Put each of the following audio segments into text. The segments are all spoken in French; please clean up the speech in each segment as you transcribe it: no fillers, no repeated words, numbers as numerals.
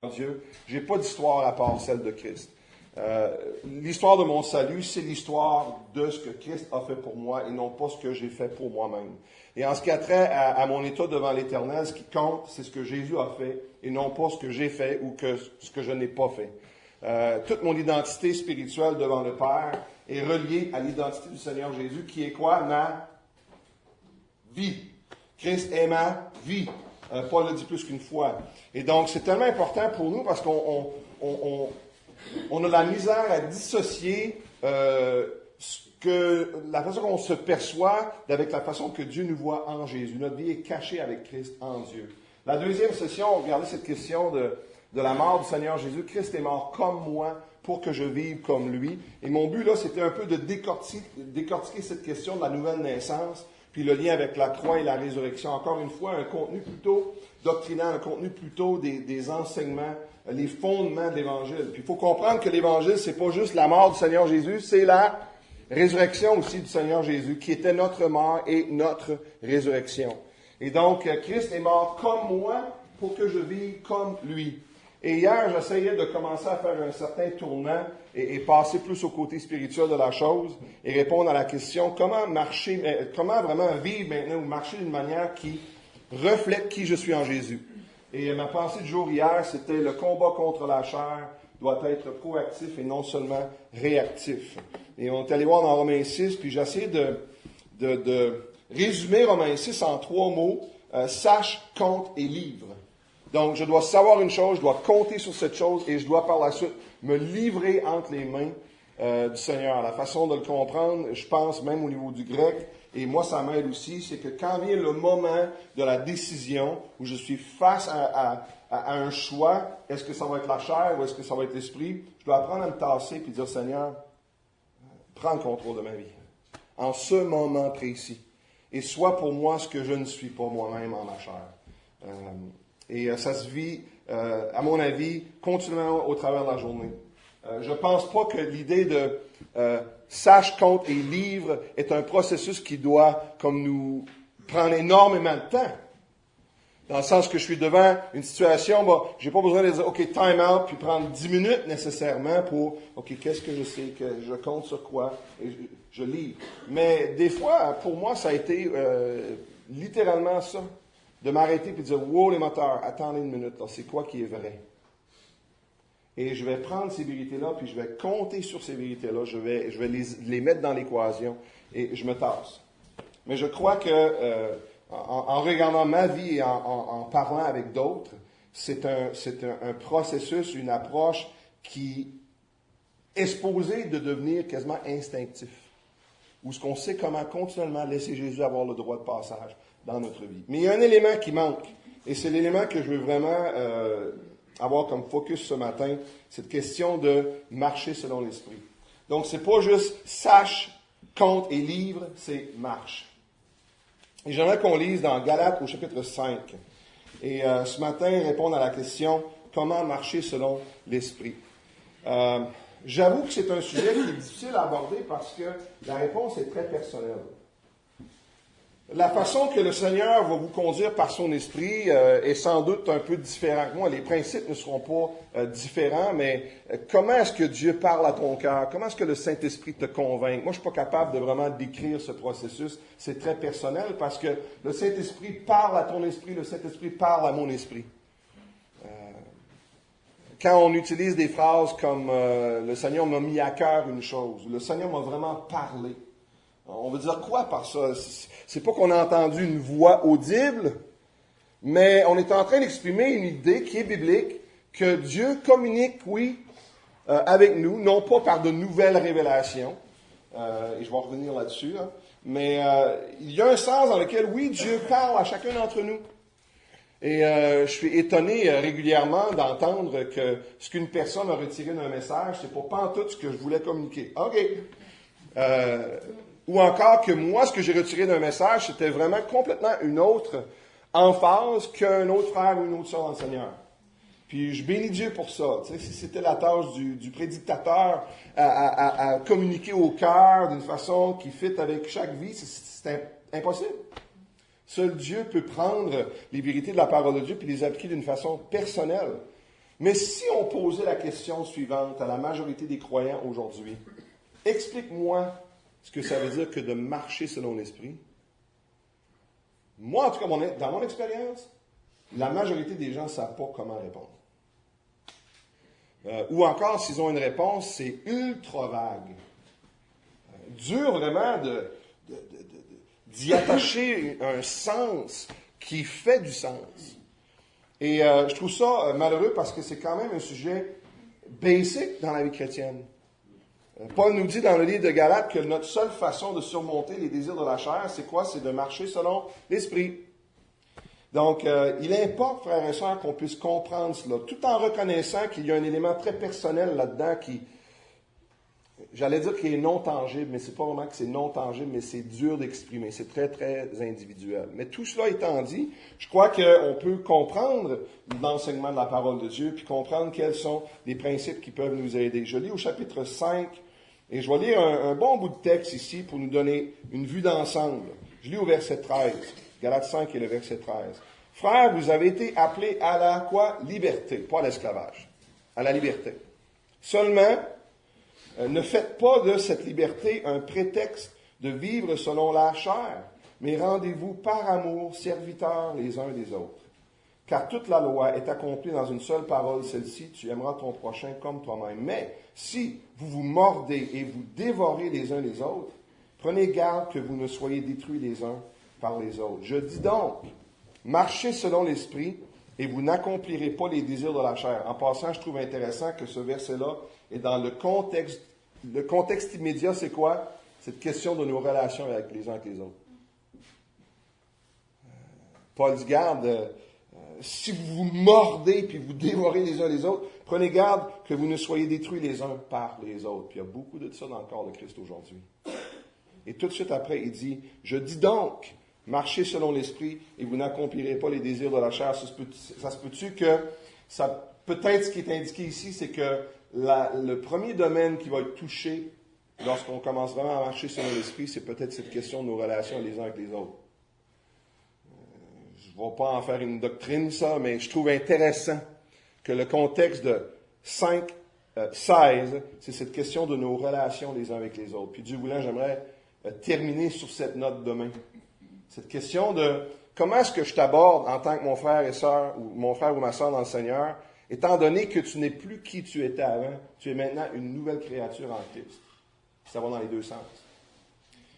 Dieu, j'ai pas d'histoire à part celle de Christ. L'histoire de mon salut, c'est l'histoire de ce que Christ a fait pour moi et non pas ce que j'ai fait pour moi-même. Et en ce qui a trait à mon état devant l'Éternel, ce qui compte, c'est ce que Jésus a fait et non pas ce que j'ai fait ou ce que je n'ai pas fait. Toute mon identité spirituelle devant le Père est reliée à l'identité du Seigneur Jésus, qui est quoi? Ma vie. Christ est ma vie. Paul le dit plus qu'une fois. Et donc, c'est tellement important pour nous parce qu'on a la misère à dissocier la façon qu'on se perçoit avec la façon que Dieu nous voit en Jésus. Notre vie est cachée avec Christ en Dieu. La deuxième session, on regardait cette question de la mort du Seigneur Jésus. Christ est mort comme moi pour que je vive comme lui. Et mon but, là, c'était un peu de décortiquer cette question de la nouvelle naissance, puis le lien avec la croix et la résurrection. Encore une fois, un contenu plutôt doctrinal, un contenu plutôt des enseignements, les fondements de l'Évangile. Puis il faut comprendre que l'Évangile, c'est pas juste la mort du Seigneur Jésus, c'est la résurrection aussi du Seigneur Jésus, qui était notre mort et notre résurrection. Et donc, Christ est mort comme moi pour que je vive comme lui. Et hier, j'essayais de commencer à faire un certain tournant et passer plus au côté spirituel de la chose et répondre à la question comment vraiment vivre maintenant ou marcher d'une manière qui reflète qui je suis en Jésus. Et ma pensée du jour hier, c'était le combat contre la chair doit être proactif et non seulement réactif. Et on est allé voir dans Romains 6, puis j'ai essayé de résumer Romains 6 en 3 mots, sache, compte et livre. Donc, je dois savoir une chose, je dois compter sur cette chose et je dois par la suite me livrer entre les mains du Seigneur. La façon de le comprendre, je pense même au niveau du grec, et moi ça m'aide aussi, c'est que quand vient le moment de la décision, où je suis face à un choix, est-ce que ça va être la chair ou est-ce que ça va être l'esprit, je dois apprendre à me tasser et dire, Seigneur, prends le contrôle de ma vie, en ce moment précis, et sois pour moi ce que je ne suis pas moi-même en ma chair. Et ça se vit, à mon avis, continuellement au travers de la journée. Je ne pense pas que l'idée de sache, compte et livre est un processus qui doit, comme nous, prendre énormément de temps. Dans le sens que je suis devant une situation, j'ai pas besoin de dire, OK, time out, puis prendre 10 minutes nécessairement pour, OK, qu'est-ce que je sais, que je compte sur quoi, et je livre. Mais des fois, pour moi, ça a été littéralement ça. De m'arrêter et de dire, wow, les moteurs, attendez une minute, là, c'est quoi qui est vrai? Et je vais prendre ces vérités-là, puis je vais compter sur ces vérités-là, je vais les mettre dans l'équation, et je me tasse. Mais je crois que, en regardant ma vie et en parlant avec d'autres, c'est un processus, une approche qui est supposée de devenir quasiment instinctif, où ce qu'on sait comment continuellement laisser Jésus avoir le droit de passage dans notre vie. Mais il y a un élément qui manque, et c'est l'élément que je veux vraiment avoir comme focus ce matin, cette question de marcher selon l'Esprit. Donc, c'est pas juste sache, compte et livre, c'est marche. Et j'aimerais qu'on lise dans Galates au chapitre 5. Et ce matin, répondre à la question, comment marcher selon l'Esprit. J'avoue que c'est un sujet qui est difficile à aborder parce que la réponse est très personnelle. La façon que le Seigneur va vous conduire par son esprit est sans doute un peu différente que moi. Les principes ne seront pas différents, mais comment est-ce que Dieu parle à ton cœur? Comment est-ce que le Saint-Esprit te convainc? Moi, je ne suis pas capable de vraiment décrire ce processus. C'est très personnel parce que le Saint-Esprit parle à ton esprit, le Saint-Esprit parle à mon esprit. Quand on utilise des phrases comme le Seigneur m'a mis à cœur une chose, le Seigneur m'a vraiment parlé. On veut dire quoi par ça? C'est pas qu'on a entendu une voix audible, mais on est en train d'exprimer une idée qui est biblique, que Dieu communique, oui, avec nous, non pas par de nouvelles révélations, et je vais revenir là-dessus, hein, mais il y a un sens dans lequel, oui, Dieu parle à chacun d'entre nous. Et je suis étonné régulièrement d'entendre que ce qu'une personne a retiré d'un message, c'est pas tout ce que je voulais communiquer. OK. Ou encore que moi, ce que j'ai retiré d'un message, c'était vraiment complètement une autre emphase qu'un autre frère ou une autre sœur dans le Seigneur. Puis je bénis Dieu pour ça. Tu sais, si c'était la tâche du prédicateur à communiquer au cœur d'une façon qui fit avec chaque vie, c'est impossible. Seul Dieu peut prendre les vérités de la parole de Dieu puis les appliquer d'une façon personnelle. Mais si on posait la question suivante à la majorité des croyants aujourd'hui, explique-moi ce que ça veut dire que de marcher selon l'Esprit. Moi, en tout cas, dans mon expérience, la majorité des gens ne savent pas comment répondre. Ou encore, s'ils ont une réponse, c'est ultra vague. Dur vraiment d'y attacher un sens qui fait du sens. Et je trouve ça malheureux parce que c'est quand même un sujet basic dans la vie chrétienne. Paul nous dit dans le livre de Galates que notre seule façon de surmonter les désirs de la chair, c'est quoi? C'est de marcher selon l'Esprit. Donc, il importe, frères et sœurs, qu'on puisse comprendre cela, tout en reconnaissant qu'il y a un élément très personnel là-dedans qui, j'allais dire qu'il est non tangible, mais c'est pas vraiment que c'est non tangible, mais c'est dur d'exprimer, c'est très, très individuel. Mais tout cela étant dit, je crois qu'on peut comprendre l'enseignement de la parole de Dieu, puis comprendre quels sont les principes qui peuvent nous aider. Je lis au chapitre 5, et je vais lire un bon bout de texte ici pour nous donner une vue d'ensemble. Je lis au verset 13. Galates 5 et le verset 13. Frères, vous avez été appelés à la quoi? Liberté, pas à l'esclavage. À la liberté. Seulement, ne faites pas de cette liberté un prétexte de vivre selon la chair, mais rendez-vous par amour serviteurs les uns des autres. Car toute la loi est accomplie dans une seule parole, celle-ci, tu aimeras ton prochain comme toi-même. Mais si vous vous mordez et vous dévorez les uns les autres, prenez garde que vous ne soyez détruits les uns par les autres. Je dis donc, marchez selon l'Esprit et vous n'accomplirez pas les désirs de la chair. En passant, je trouve intéressant que ce verset-là est dans le contexte. Le contexte immédiat, c'est quoi? Cette question de nos relations avec les uns et les autres. Paul dit, garde, si vous vous mordez puis vous dévorez les uns les autres, prenez garde que vous ne soyez détruits les uns par les autres. Puis il y a beaucoup de ça dans le corps de Christ aujourd'hui. Et tout de suite après, il dit, je dis donc, marchez selon l'Esprit et vous n'accomplirez pas les désirs de la chair. Ça se peut-tu que, peut-être ce qui est indiqué ici, c'est que le premier domaine qui va être touché lorsqu'on commence vraiment à marcher selon l'Esprit, c'est peut-être cette question de nos relations les uns avec les autres. Je ne vais pas en faire une doctrine, ça, mais je trouve intéressant que le contexte de 5:16, c'est cette question de nos relations les uns avec les autres. Puis Dieu voulant, j'aimerais terminer sur cette note demain. Cette question de comment est-ce que je t'aborde en tant que mon frère et sœur, ou mon frère ou ma sœur dans le Seigneur, étant donné que tu n'es plus qui tu étais avant, tu es maintenant une nouvelle créature en Christ. Ça va dans les deux sens.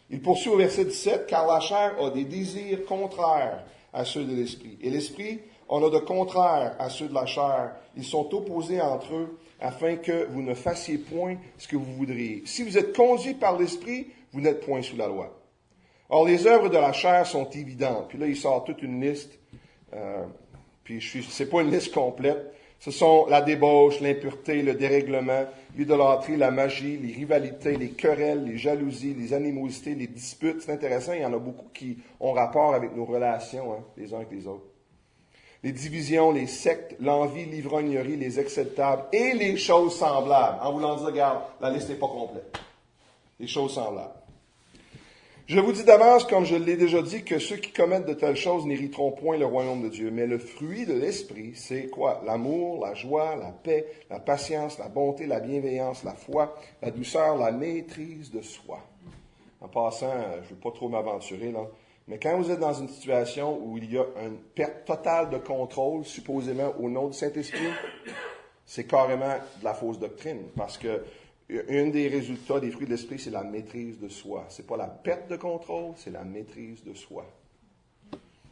Il poursuit au verset 17, « Car la chair a des désirs contraires à ceux de l'esprit. Et l'esprit en a de contraires à ceux de la chair. Ils sont opposés entre eux, afin que vous ne fassiez point ce que vous voudriez. Si vous êtes conduits par l'esprit, vous n'êtes point sous la loi. Or, les œuvres de la chair sont évidentes. » Puis là, il sort toute une liste. C'est pas une liste complète. Ce sont la débauche, l'impureté, le dérèglement, l'idolâtrie, la magie, les rivalités, les querelles, les jalousies, les animosités, les disputes. C'est intéressant, il y en a beaucoup qui ont rapport avec nos relations, les uns avec les autres. Les divisions, les sectes, l'envie, l'ivrognerie, les excès de table et les choses semblables. En voulant dire, regarde, la liste n'est pas complète. Les choses semblables. Je vous dis d'avance, comme je l'ai déjà dit, que ceux qui commettent de telles choses n'hériteront point le royaume de Dieu. Mais le fruit de l'esprit, c'est quoi? L'amour, la joie, la paix, la patience, la bonté, la bienveillance, la foi, la douceur, la maîtrise de soi. En passant, je ne veux pas trop m'aventurer, là, mais quand vous êtes dans une situation où il y a une perte totale de contrôle, supposément au nom du Saint-Esprit, c'est carrément de la fausse doctrine, parce que un des résultats des fruits de l'esprit, c'est la maîtrise de soi. C'est pas la perte de contrôle, c'est la maîtrise de soi.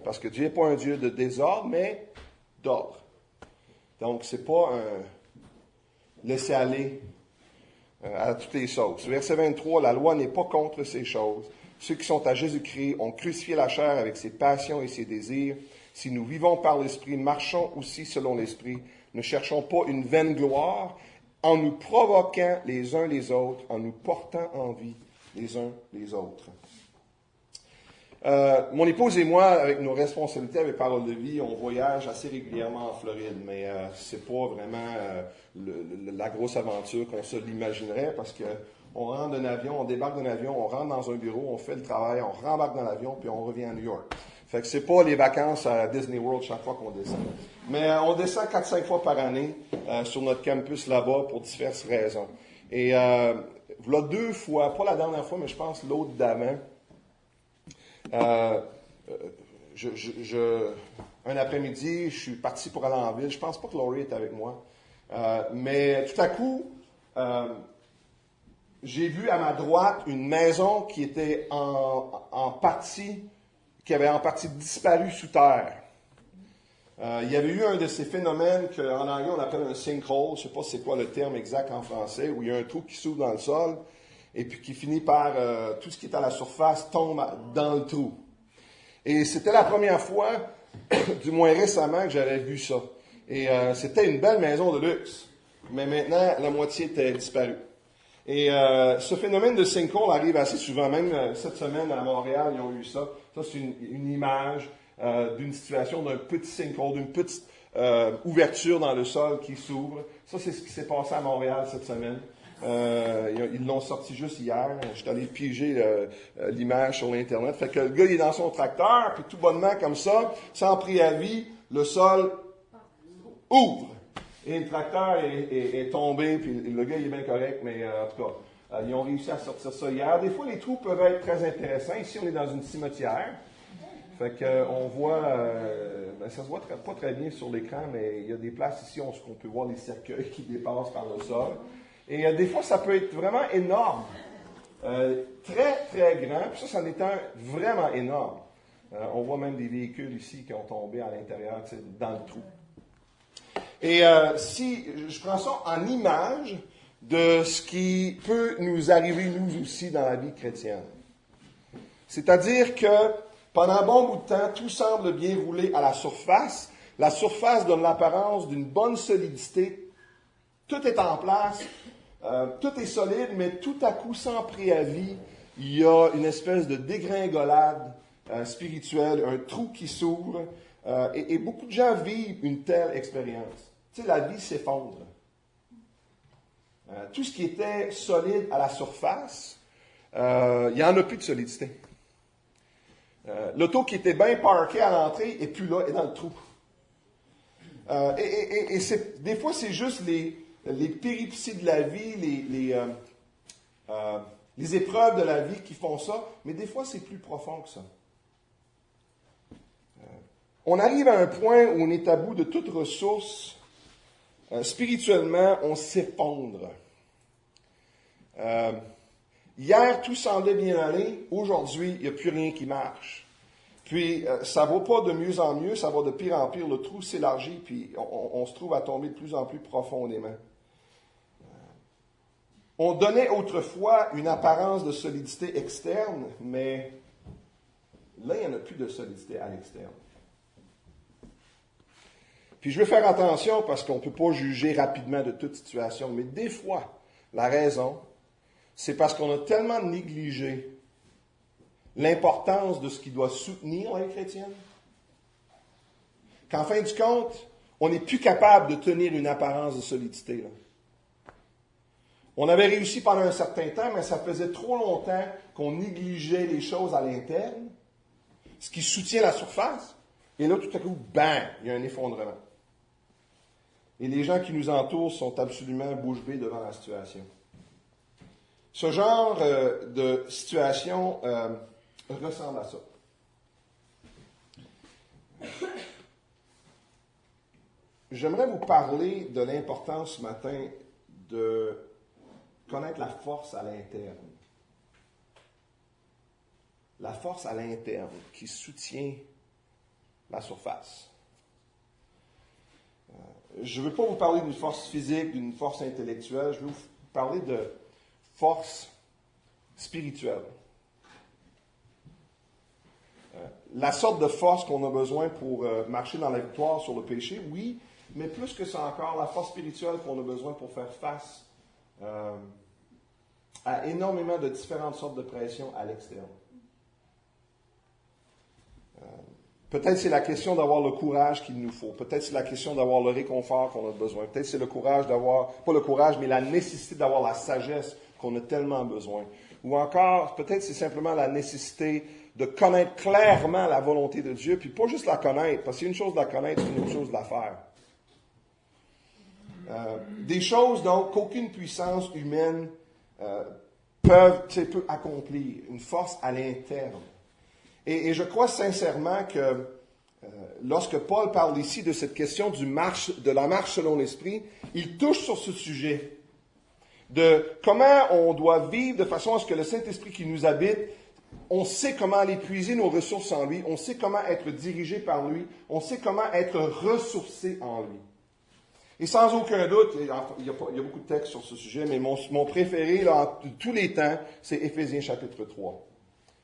Parce que Dieu n'est pas un Dieu de désordre, mais d'ordre. Donc, c'est pas un laisser-aller à toutes les sauces. Verset 23, la loi n'est pas contre ces choses. Ceux qui sont à Jésus-Christ ont crucifié la chair avec ses passions et ses désirs. Si nous vivons par l'Esprit, marchons aussi selon l'Esprit. Ne cherchons pas une vaine gloire, en nous provoquant les uns les autres, en nous portant en vie les uns les autres. Mon épouse et moi, avec nos responsabilités avec Parole de Vie, on voyage assez régulièrement en Floride, mais c'est pas vraiment la grosse aventure qu'on se l'imaginerait, parce que on rentre d'un avion, on débarque d'un avion, on rentre dans un bureau, on fait le travail, on rembarque dans l'avion, puis on revient à New York. Fait que c'est pas les vacances à Disney World chaque fois qu'on descend. Mais on descend 4-5 fois par année sur notre campus là-bas pour diverses raisons. Et voilà 2 fois, pas la dernière fois, mais je pense l'autre d'avant, un après-midi, je suis parti pour aller en ville. Je pense pas que Laurie est avec moi. Mais tout à coup, j'ai vu à ma droite une maison qui était qui avait en partie disparu sous terre. Il y avait eu un de ces phénomènes qu'en anglais on appelle un sinkhole, je ne sais pas c'est quoi le terme exact en français, où il y a un trou qui s'ouvre dans le sol et puis qui finit par tout ce qui est à la surface tombe dans le trou. Et c'était la première fois, du moins récemment, que j'avais vu ça. Et c'était une belle maison de luxe, mais maintenant la moitié était disparue. Et ce phénomène de sinkhole arrive assez souvent, même cette semaine à Montréal, ils ont eu ça. Ça, c'est une image d'une situation d'un petit sinkhole, d'une petite ouverture dans le sol qui s'ouvre. Ça, c'est ce qui s'est passé à Montréal cette semaine. Ils l'ont sorti juste hier. Je suis allé piéger l'image sur l'Internet. Fait que le gars, il est dans son tracteur, puis tout bonnement, comme ça, sans préavis, le sol ouvre. Et le tracteur est tombé, puis le gars, il est bien correct, mais en tout cas, ils ont réussi à sortir ça hier. Des fois, les trous peuvent être très intéressants. Ici, on est dans une cimetière. Fait qu'on voit, ça se voit pas très bien sur l'écran, mais il y a des places ici où on peut voir les cercueils qui dépassent par le sol. Et des fois, ça peut être vraiment énorme. Très, très grand. Puis ça en est un vraiment énorme. On voit même des véhicules ici qui ont tombé à l'intérieur, dans le trou. Et si je prends ça en image de ce qui peut nous arriver, nous aussi, dans la vie chrétienne. C'est-à-dire que pendant un bon bout de temps, tout semble bien rouler à la surface. La surface donne l'apparence d'une bonne solidité. Tout est en place, tout est solide, mais tout à coup, sans préavis, il y a une espèce de dégringolade spirituelle, un trou qui s'ouvre. Et beaucoup de gens vivent une telle expérience. Tu sais, la vie s'effondre. Tout ce qui était solide à la surface, il n'y en a plus de solidité. L'auto qui était bien parquée à l'entrée n'est plus là, est dans le trou. Des fois, c'est juste les péripéties de la vie, les épreuves de la vie qui font ça, mais des fois, c'est plus profond que ça. On arrive à un point où on est à bout de toute ressource. Spirituellement, on s'effondre. Hier, tout semblait bien aller. Aujourd'hui, il n'y a plus rien qui marche. Puis, ça ne va pas de mieux en mieux, ça va de pire en pire. Le trou s'élargit, puis on se trouve à tomber de plus en plus profondément. On donnait autrefois une apparence de solidité externe, mais là, il n'y en a plus de solidité à l'externe. Puis je veux faire attention parce qu'on ne peut pas juger rapidement de toute situation, mais des fois, la raison, c'est parce qu'on a tellement négligé l'importance de ce qui doit soutenir la vie chrétienne, qu'en fin du compte, on n'est plus capable de tenir une apparence de solidité. Là. On avait réussi pendant un certain temps, mais ça faisait trop longtemps qu'on négligeait les choses à l'interne, ce qui soutient la surface, et là, tout à coup, bang, il y a un effondrement. Et les gens qui nous entourent sont absolument bouche bée devant la situation. Ce genre de situation ressemble à ça. J'aimerais vous parler de l'importance ce matin de connaître la force à l'interne. La force à l'interne qui soutient la surface. Je ne veux pas vous parler d'une force physique, d'une force intellectuelle, je veux vous parler de force spirituelle. La sorte de force qu'on a besoin pour marcher dans la victoire sur le péché, oui, mais plus que ça encore, la force spirituelle qu'on a besoin pour faire face à énormément de différentes sortes de pressions à l'extérieur. Peut-être c'est la question d'avoir le courage qu'il nous faut. Peut-être c'est la question d'avoir le réconfort qu'on a besoin. Peut-être c'est le courage d'avoir, pas le courage, mais la nécessité d'avoir la sagesse qu'on a tellement besoin. Ou encore, peut-être c'est simplement la nécessité de connaître clairement la volonté de Dieu, puis pas juste la connaître, parce que c'est une chose de la connaître, c'est une autre chose de la faire. Des choses, donc, qu'aucune puissance humaine peut accomplir, une force à l'interne. Et je crois sincèrement que lorsque Paul parle ici de cette question de la marche selon l'Esprit, il touche sur ce sujet de comment on doit vivre de façon à ce que le Saint-Esprit qui nous habite, on sait comment aller puiser nos ressources en lui, on sait comment être dirigé par lui, on sait comment être ressourcé en lui. Et sans aucun doute, il y a beaucoup de textes sur ce sujet, mais mon préféré là, de tous les temps, c'est Éphésiens chapitre 3.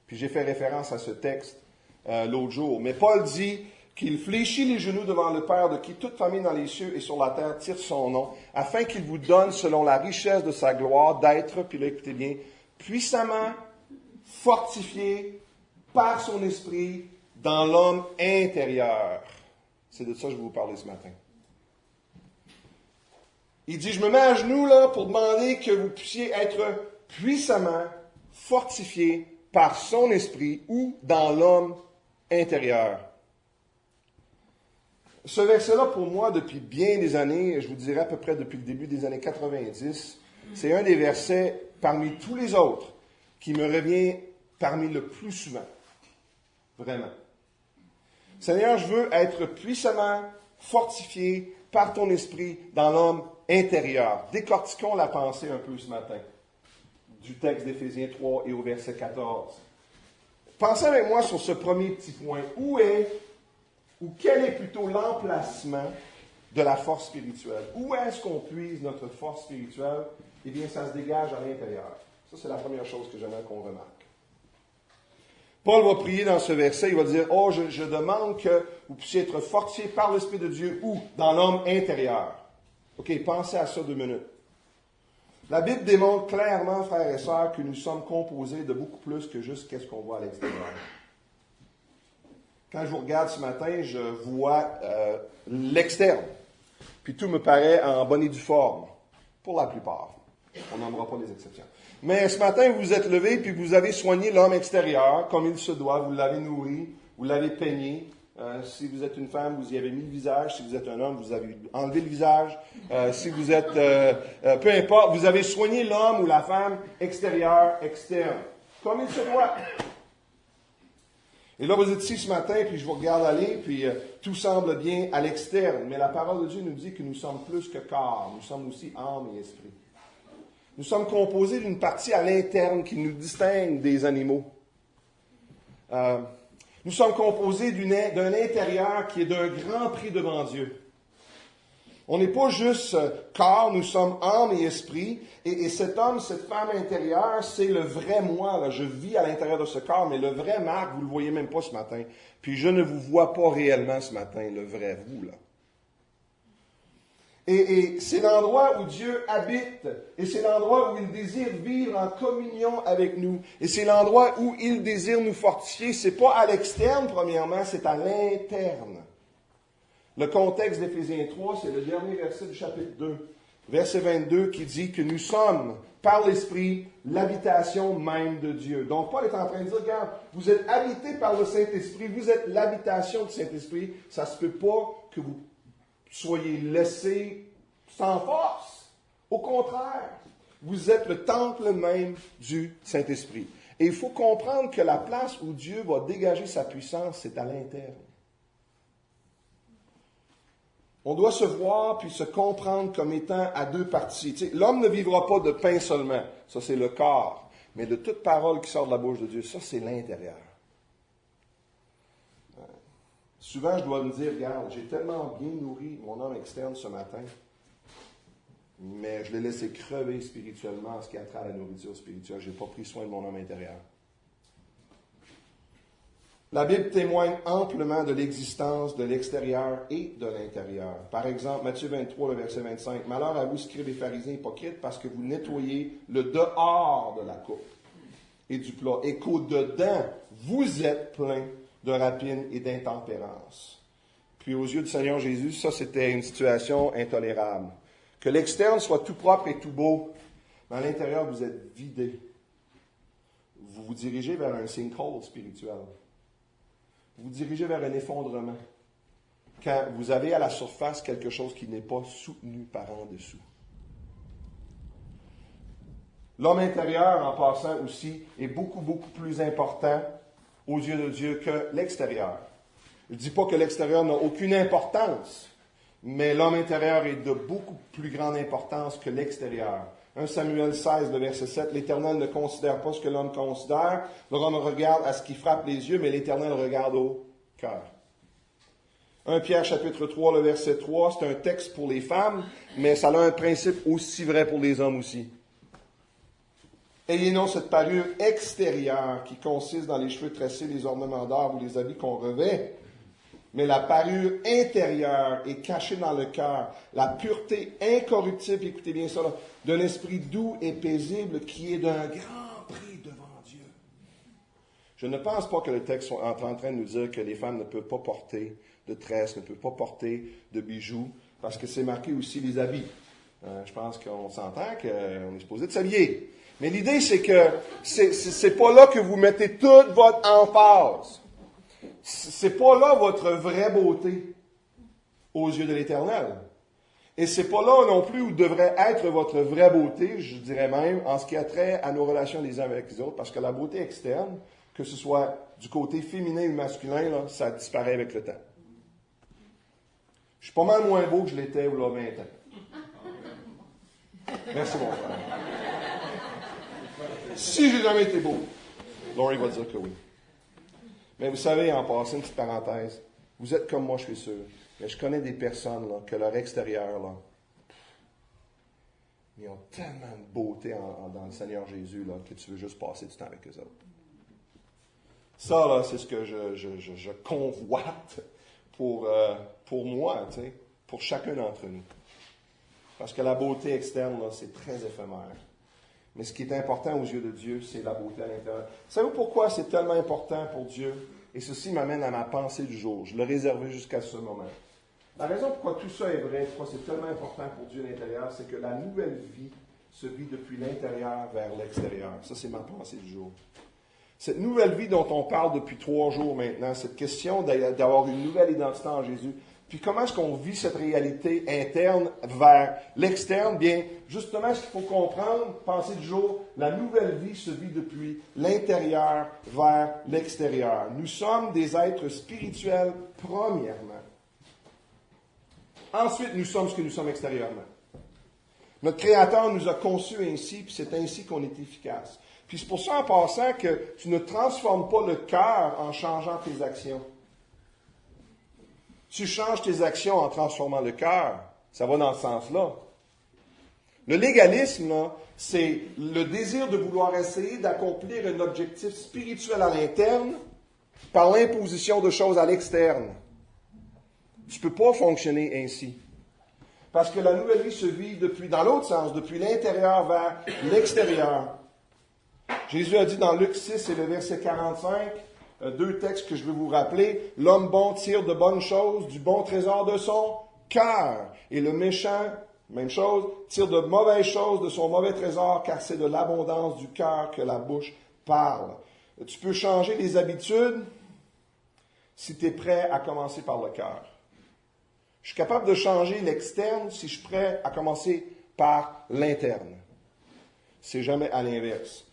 Puis j'ai fait référence à ce texte l'autre jour. Mais Paul dit qu'il fléchit les genoux devant le Père de qui toute famille dans les cieux et sur la terre tire son nom, afin qu'il vous donne, selon la richesse de sa gloire, d'être, puis là écoutez bien, puissamment fortifié par son esprit dans l'homme intérieur. C'est de ça que je vais vous parler ce matin. Il dit, je me mets à genoux là pour demander que vous puissiez être puissamment fortifié par son esprit ou dans l'homme intérieur. Ce verset-là, pour moi, depuis bien des années, je vous dirais à peu près depuis le début des années 90, c'est un des versets parmi tous les autres qui me revient parmi le plus souvent. Vraiment. Seigneur, je veux être puissamment fortifié par ton esprit dans l'homme intérieur. Décortiquons la pensée un peu ce matin du texte d'Éphésiens 3 et au verset 14. Pensez avec moi sur ce premier petit point. Quel est plutôt l'emplacement de la force spirituelle? Où est-ce qu'on puise notre force spirituelle? Eh bien, ça se dégage à l'intérieur. Ça, c'est la première chose que j'aimerais qu'on remarque. Paul va prier dans ce verset, il va dire, « je demande que vous puissiez être fortifiés par l'Esprit de Dieu, où? Dans l'homme intérieur. » OK, pensez à ça 2 minutes. La Bible démontre clairement, frères et sœurs, que nous sommes composés de beaucoup plus que juste qu'est-ce qu'on voit à l'extérieur. Quand je vous regarde ce matin, je vois l'externe. Puis tout me paraît en bonne et due forme. Pour la plupart. On n'aimera pas les exceptions. Mais ce matin, vous vous êtes levé puis vous avez soigné l'homme extérieur comme il se doit. Vous l'avez nourri, vous l'avez peigné. Si vous êtes une femme, vous y avez mis le visage. Si vous êtes un homme, vous avez enlevé le visage. Si vous êtes, peu importe, vous avez soigné l'homme ou la femme extérieur, externe. Comme il se doit. Et là, vous êtes ici ce matin, puis je vous regarde aller, puis tout semble bien à l'externe. Mais la parole de Dieu nous dit que nous sommes plus que corps. Nous sommes aussi âme et esprit. Nous sommes composés d'une partie à l'interne qui nous distingue des animaux. Nous sommes composés d'un intérieur qui est d'un grand prix devant Dieu. On n'est pas juste corps, nous sommes âme et esprit. Et cet homme, cette femme intérieure, c'est le vrai moi. Là. Je vis à l'intérieur de ce corps, mais le vrai Marc, vous ne le voyez même pas ce matin. Puis je ne vous vois pas réellement ce matin, le vrai vous. Là. Et c'est l'endroit où Dieu habite. Et c'est l'endroit où il désire vivre en communion avec nous. Et c'est l'endroit où il désire nous fortifier. C'est pas à l'externe, premièrement, c'est à l'interne. Le contexte d'Éphésiens 3, c'est le dernier verset du chapitre 2, verset 22, qui dit que nous sommes, par l'Esprit, l'habitation même de Dieu. Donc, Paul est en train de dire, regarde, vous êtes habités par le Saint-Esprit, vous êtes l'habitation du Saint-Esprit, ça se peut pas que vous soyez laissés sans force. Au contraire, vous êtes le temple même du Saint-Esprit. Et il faut comprendre que la place où Dieu va dégager sa puissance, c'est à l'interne. On doit se voir puis se comprendre comme étant à 2 parties. Tu sais, l'homme ne vivra pas de pain seulement, ça c'est le corps, mais de toute parole qui sort de la bouche de Dieu, ça c'est l'intérieur. Souvent je dois me dire, regarde, j'ai tellement bien nourri mon homme externe ce matin, mais je l'ai laissé crever spirituellement en ce qui a trait à la nourriture spirituelle. Je n'ai pas pris soin de mon homme intérieur. La Bible témoigne amplement de l'existence de l'extérieur et de l'intérieur. Par exemple, Matthieu 23, le verset 25. « Malheur à vous, scribes et pharisiens hypocrites, parce que vous nettoyez le dehors de la coupe et du plat, et qu'au-dedans, vous êtes pleins de rapine et d'intempérance. » Puis aux yeux du Seigneur Jésus, ça c'était une situation intolérable. Que l'externe soit tout propre et tout beau, mais à l'intérieur, vous êtes vidés. vous vous dirigez vers un sinkhole spirituel. Vous vous dirigez vers un effondrement. Quand vous avez à la surface quelque chose qui n'est pas soutenu par en dessous. L'homme intérieur, en passant aussi, est beaucoup, beaucoup plus important aux yeux de Dieu que l'extérieur. Je ne dis pas que l'extérieur n'a aucune importance, mais l'homme intérieur est de beaucoup plus grande importance que l'extérieur. 1 Samuel 16, le verset 7, l'Éternel ne considère pas ce que l'homme considère. L'homme regarde à ce qui frappe les yeux, mais l'Éternel regarde au cœur. 1 Pierre chapitre 3, le verset 3, c'est un texte pour les femmes, mais ça a un principe aussi vrai pour les hommes aussi. Ayez non cette parure extérieure qui consiste dans les cheveux tressés, les ornements d'or ou les habits qu'on revêt, mais la parure intérieure est cachée dans le cœur, la pureté incorruptible, écoutez bien ça, d'un esprit doux et paisible qui est d'un grand prix devant Dieu. Je ne pense pas que le texte est en train de nous dire que les femmes ne peuvent pas porter de tresses, ne peuvent pas porter de bijoux, parce que c'est marqué aussi les habits. Je pense qu'on s'entend qu'on est supposé de s'habiller. Mais l'idée, c'est que c'est pas là que vous mettez toute votre emphase. C'est pas là votre vraie beauté aux yeux de l'Éternel. Et c'est pas là non plus où devrait être votre vraie beauté, je dirais même, en ce qui a trait à nos relations les uns avec les autres, parce que la beauté externe, que ce soit du côté féminin ou masculin, là, ça disparaît avec le temps. Je suis pas mal moins beau que je l'étais il y a 20 ans. Merci, mon frère. Si j'ai jamais été beau, Laurie va dire que oui. Mais vous savez, en passant une petite parenthèse, vous êtes comme moi, je suis sûr. Mais je connais des personnes là, que leur extérieur, là, ils ont tellement de beauté dans le Seigneur Jésus là, que tu veux juste passer du temps avec eux autres. Ça, là, c'est ce que je convoite pour moi, tu sais, pour chacun d'entre nous. Parce que la beauté externe, là, c'est très éphémère. Mais ce qui est important aux yeux de Dieu, c'est la beauté à l'intérieur. Savez-vous pourquoi c'est tellement important pour Dieu? Et ceci m'amène à ma pensée du jour. Je l'ai réservé jusqu'à ce moment. La raison pourquoi tout ça est vrai, pourquoi c'est tellement important pour Dieu à l'intérieur, c'est que la nouvelle vie se vit depuis l'intérieur vers l'extérieur. Ça, c'est ma pensée du jour. Cette nouvelle vie dont on parle depuis 3 jours maintenant, cette question d'avoir une nouvelle identité en Jésus, puis comment est-ce qu'on vit cette réalité interne vers l'externe? Bien, justement, ce qu'il faut comprendre, pensée du jour, la nouvelle vie se vit depuis l'intérieur vers l'extérieur. Nous sommes des êtres spirituels, premièrement. Ensuite, nous sommes ce que nous sommes extérieurement. Notre Créateur nous a conçus ainsi, puis c'est ainsi qu'on est efficace. Puis c'est pour ça, en passant, que tu ne transformes pas le cœur en changeant tes actions. Tu changes tes actions en transformant le cœur. Ça va dans ce sens-là. Le légalisme, là, c'est le désir de vouloir essayer d'accomplir un objectif spirituel à l'interne par l'imposition de choses à l'externe. Tu ne peux pas fonctionner ainsi. Parce que la nouvelle vie se vit dans l'autre sens, depuis l'intérieur vers l'extérieur. Jésus a dit dans Luc 6 et le verset 45, 2 textes que je veux vous rappeler. L'homme bon tire de bonnes choses du bon trésor de son cœur. Et le méchant, même chose, tire de mauvaises choses de son mauvais trésor, car c'est de l'abondance du cœur que la bouche parle. Tu peux changer les habitudes si tu es prêt à commencer par le cœur. Je suis capable de changer l'externe si je suis prêt à commencer par l'interne. C'est jamais à l'inverse.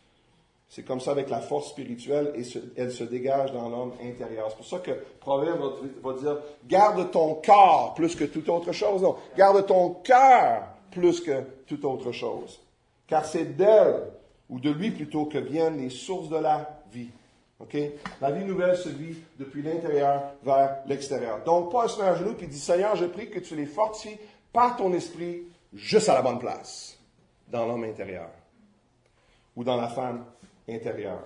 C'est comme ça avec la force spirituelle et elle se dégage dans l'homme intérieur. C'est pour ça que Proverbe va dire « Garde ton corps plus que toute autre chose. » Non, garde ton cœur plus que toute autre chose. Car c'est d'elle, ou de lui plutôt, que viennent les sources de la vie. Okay? La vie nouvelle se vit depuis l'intérieur vers l'extérieur. Donc, Paul se met à genoux et dit « Seigneur, je prie que tu les fortifies par ton esprit juste à la bonne place, dans l'homme intérieur ou dans la femme intérieure. »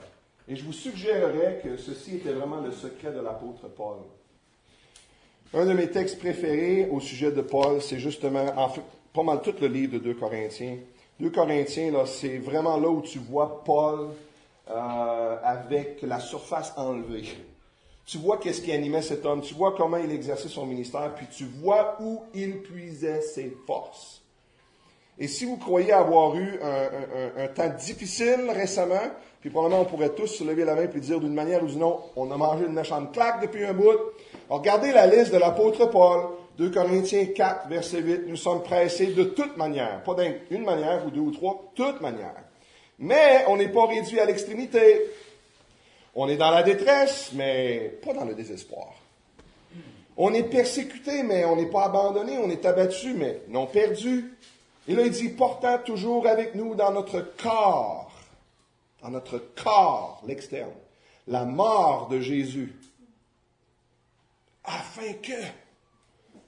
Et je vous suggérerais que ceci était vraiment le secret de l'apôtre Paul. Un de mes textes préférés au sujet de Paul, c'est justement, en fait, pas mal tout le livre de 2 Corinthiens. 2 Corinthiens, là, c'est vraiment là où tu vois Paul avec la surface enlevée. Tu vois qu'est-ce qui animait cet homme, tu vois comment il exerçait son ministère, puis tu vois où il puisait ses forces. Et si vous croyez avoir eu un temps difficile récemment, puis probablement on pourrait tous se lever la main et dire d'une manière ou d'une autre, on a mangé une méchante claque depuis un bout. Alors, regardez la liste de l'apôtre Paul, 2 Corinthiens 4, verset 8. Nous sommes pressés de toute manière, pas d'une manière ou deux ou trois, toute manière. Mais on n'est pas réduit à l'extrémité. On est dans la détresse, mais pas dans le désespoir. On est persécuté, mais on n'est pas abandonné. On est abattu, mais non perdu. Et là, il dit, portant toujours avec nous dans notre corps, l'externe, la mort de Jésus, afin que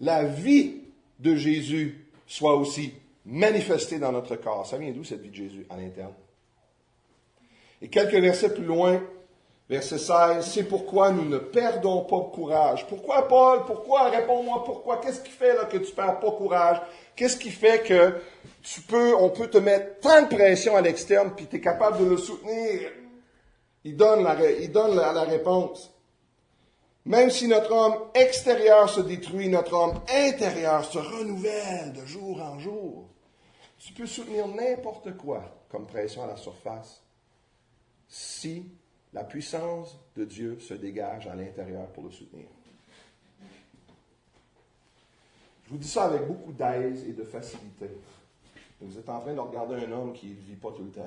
la vie de Jésus soit aussi manifestée dans notre corps. Ça vient d'où cette vie de Jésus? À l'interne. Et quelques versets plus loin, verset 16, c'est pourquoi nous ne perdons pas courage. Pourquoi, Paul? Pourquoi? Réponds-moi pourquoi. Qu'est-ce qui fait là, que tu ne perds pas courage? Qu'est-ce qui fait que on peut te mettre tant de pression à l'externe, puis tu es capable de le soutenir? Il donne la réponse. Même si notre homme extérieur se détruit, notre homme intérieur se renouvelle de jour en jour. Tu peux soutenir n'importe quoi comme pression à la surface si la puissance de Dieu se dégage à l'intérieur pour le soutenir. Je vous dis ça avec beaucoup d'aise et de facilité. Vous êtes en train de regarder un homme qui ne vit pas tout le temps.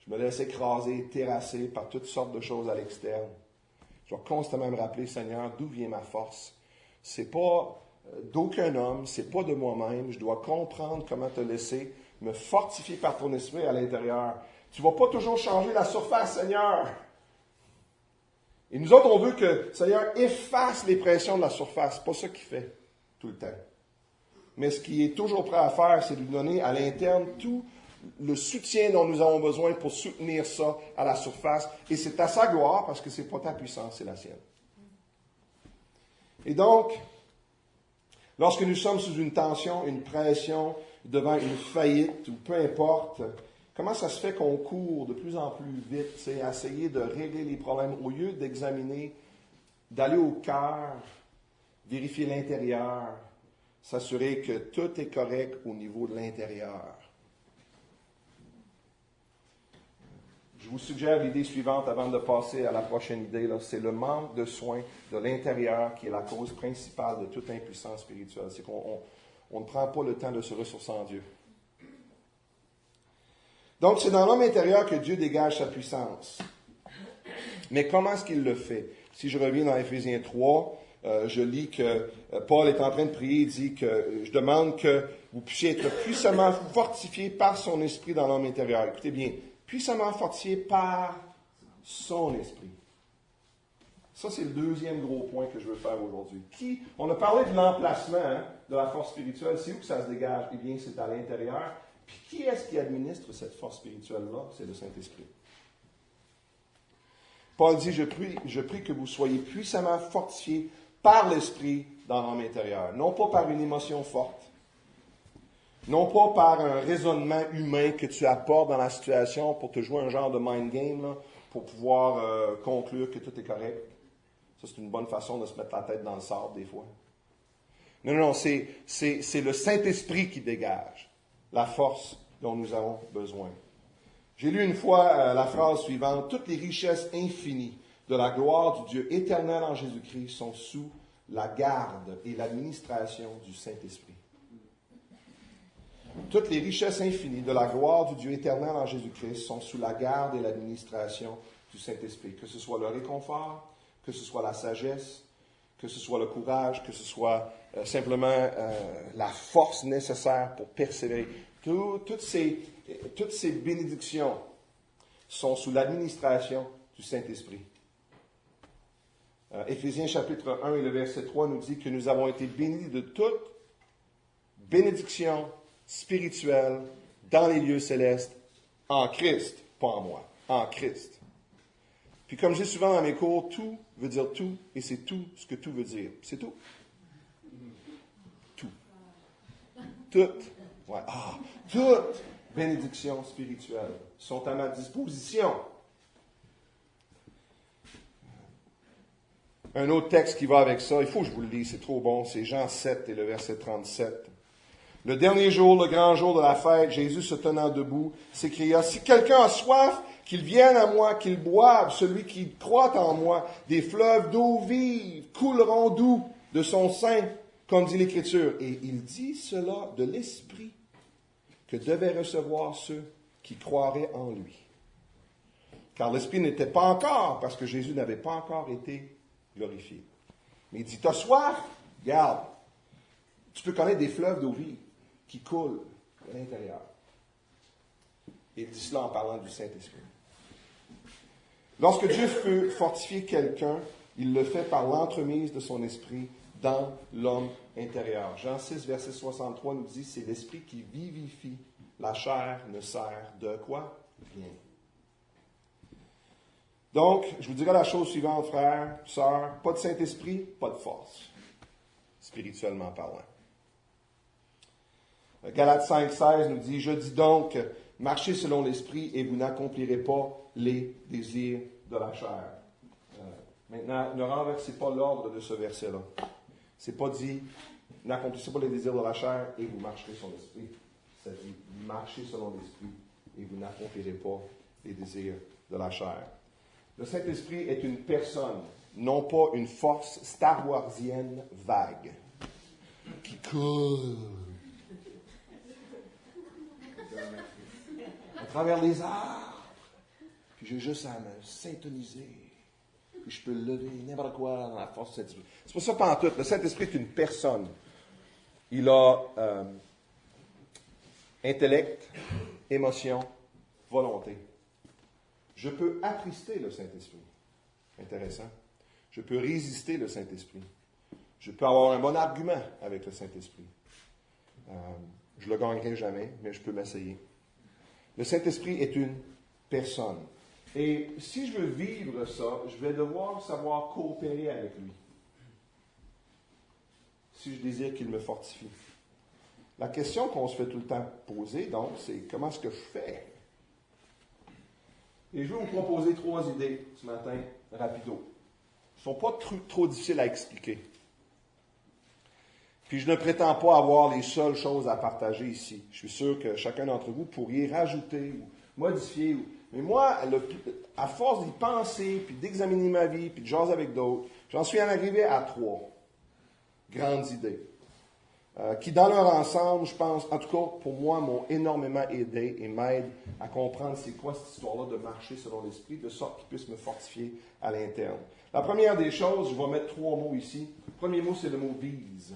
Je me laisse écraser, terrasser par toutes sortes de choses à l'externe. Je dois constamment me rappeler, Seigneur, d'où vient ma force. C'est pas d'aucun homme, c'est pas de moi-même. Je dois comprendre comment te laisser me fortifier par ton esprit à l'intérieur. Tu ne vas pas toujours changer la surface, Seigneur. Et nous autres, on veut que Seigneur efface les pressions de la surface. C'est pas ça qu'il fait tout le temps. Mais ce qu'il est toujours prêt à faire, c'est de lui donner à l'interne tout le soutien dont nous avons besoin pour soutenir ça à la surface. Et c'est à sa gloire, parce que ce n'est pas ta puissance, c'est la sienne. Et donc, lorsque nous sommes sous une tension, une pression, devant une faillite, ou peu importe, comment ça se fait qu'on court de plus en plus vite, c'est essayer de régler les problèmes au lieu d'examiner, d'aller au cœur, vérifier l'intérieur, s'assurer que tout est correct au niveau de l'intérieur. Je vous suggère l'idée suivante avant de passer à la prochaine idée. C'est le manque de soins de l'intérieur qui est la cause principale de toute impuissance spirituelle. C'est qu'on ne prend pas le temps de se ressourcer en Dieu. Donc, c'est dans l'homme intérieur que Dieu dégage sa puissance. Mais comment est-ce qu'il le fait? Si je reviens dans Éphésiens 3, je lis que Paul est en train de prier, il dit que je demande que vous puissiez être puissamment fortifiés par son esprit dans l'homme intérieur. Écoutez bien, puissamment fortifiés par son esprit. Ça, c'est le deuxième gros point que je veux faire aujourd'hui. On a parlé de l'emplacement de la force spirituelle. C'est où que ça se dégage? Eh bien, c'est à l'intérieur. Puis qui est-ce qui administre cette force spirituelle-là? C'est le Saint-Esprit. Paul dit, je prie que vous soyez puissamment fortifiés par l'Esprit dans l'homme intérieur. Non pas par une émotion forte. Non pas par un raisonnement humain que tu apportes dans la situation pour te jouer un genre de mind game, là, pour pouvoir conclure que tout est correct. Ça, c'est une bonne façon de se mettre la tête dans le sable des fois. Non, c'est le Saint-Esprit qui dégage la force dont nous avons besoin. J'ai lu une fois la phrase suivante, « Toutes les richesses infinies de la gloire du Dieu éternel en Jésus-Christ sont sous la garde et l'administration du Saint-Esprit. » Toutes les richesses infinies de la gloire du Dieu éternel en Jésus-Christ sont sous la garde et l'administration du Saint-Esprit. Que ce soit le réconfort, que ce soit la sagesse, que ce soit le courage, que ce soit simplement la force nécessaire pour persévérer. Toutes ces bénédictions sont sous l'administration du Saint-Esprit. Éphésiens chapitre 1 et le verset 3 nous dit que nous avons été bénis de toute bénédiction spirituelle dans les lieux célestes en Christ, pas en moi, en Christ. Puis comme je dis souvent dans mes cours, tout veut dire tout et c'est tout ce que tout veut dire. C'est tout. Tout. Toutes. Ouais. Toutes bénédictions spirituelles sont à ma disposition. Un autre texte qui va avec ça, il faut que je vous le lise, c'est trop bon, c'est Jean 7 et le verset 37. Le dernier jour, le grand jour de la fête, Jésus se tenant debout, s'écria, « Si quelqu'un a soif, qu'il vienne à moi, qu'il boive, celui qui croit en moi, des fleuves d'eau vive couleront d'où? De son sein, comme dit l'Écriture. » Et il dit cela de l'Esprit que devaient recevoir ceux qui croiraient en lui. Car l'Esprit n'était pas encore, parce que Jésus n'avait pas encore été glorifié. Mais il dit, « T'as soif? Regarde, tu peux connaître des fleuves d'eau vive qui coulent à l'intérieur. » Et il dit cela en parlant du Saint-Esprit. Lorsque Dieu peut fortifier quelqu'un, il le fait par l'entremise de son esprit dans l'homme intérieur. Jean 6, verset 63 nous dit, c'est l'esprit qui vivifie. La chair ne sert de quoi? Rien. Donc, je vous dirai la chose suivante, frères, sœurs, pas de Saint-Esprit, pas de force, spirituellement parlant. Galates 5, 16 nous dit, « Je dis donc, marchez selon l'Esprit et vous n'accomplirez pas les désirs de la chair. » Maintenant, ne renversez pas l'ordre de ce verset-là. C'est pas dit, n'accomplissez pas les désirs de la chair et vous marcherez selon l'Esprit. Ça dit, marchez selon l'Esprit et vous n'accomplirez pas les désirs de la chair. Le Saint-Esprit est une personne, non pas une force star-warsienne vague, qui coule à travers les arbres, puis j'ai juste à me syntoniser, puis je peux lever n'importe quoi dans la force du Saint-Esprit. C'est pour ça, pantoute, le Saint-Esprit est une personne. Il a intellect, émotion, volonté. Je peux attrister le Saint-Esprit. Intéressant. Je peux résister le Saint-Esprit. Je peux avoir un bon argument avec le Saint-Esprit. Je ne le gagnerai jamais, mais je peux m'essayer. Le Saint-Esprit est une personne. Et si je veux vivre ça, je vais devoir savoir coopérer avec lui. Si je désire qu'il me fortifie. La question qu'on se fait tout le temps poser, donc, c'est comment est-ce que je fais? Et je vais vous proposer 3 idées ce matin, rapido. Elles ne sont pas trop difficiles à expliquer. Puis je ne prétends pas avoir les seules choses à partager ici. Je suis sûr que chacun d'entre vous pourriez rajouter ou modifier. Mais moi, à force d'y penser, puis d'examiner ma vie, puis de jaser avec d'autres, j'en suis arrivé à 3 grandes idées. Qui, dans leur ensemble, je pense, en tout cas, pour moi, m'ont énormément aidé et m'aident à comprendre c'est quoi cette histoire-là de marcher selon l'Esprit, de sorte qu'il puisse me fortifier à l'interne. La première des choses, je vais mettre 3 mots ici. Le premier mot, c'est le mot « vise ».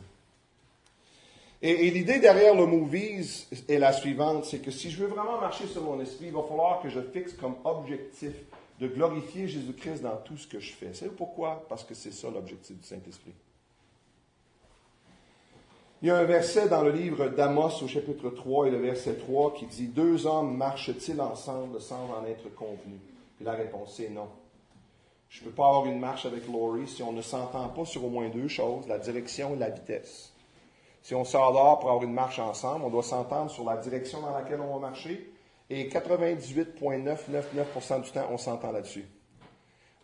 Et l'idée derrière le mot « vise » est la suivante, c'est que si je veux vraiment marcher selon l'Esprit, il va falloir que je fixe comme objectif de glorifier Jésus-Christ dans tout ce que je fais. Savez-vous pourquoi? Parce que c'est ça l'objectif du Saint-Esprit. Il y a un verset dans le livre d'Amos au chapitre 3 et le verset 3 qui dit « 2 hommes marchent-ils ensemble sans en être convenus? » Et la réponse c'est non. Je ne peux pas avoir une marche avec Laurie si on ne s'entend pas sur au moins 2 choses, la direction et la vitesse. Si on sort dehors pour avoir une marche ensemble, on doit s'entendre sur la direction dans laquelle on va marcher et 98,999% du temps, on s'entend là-dessus.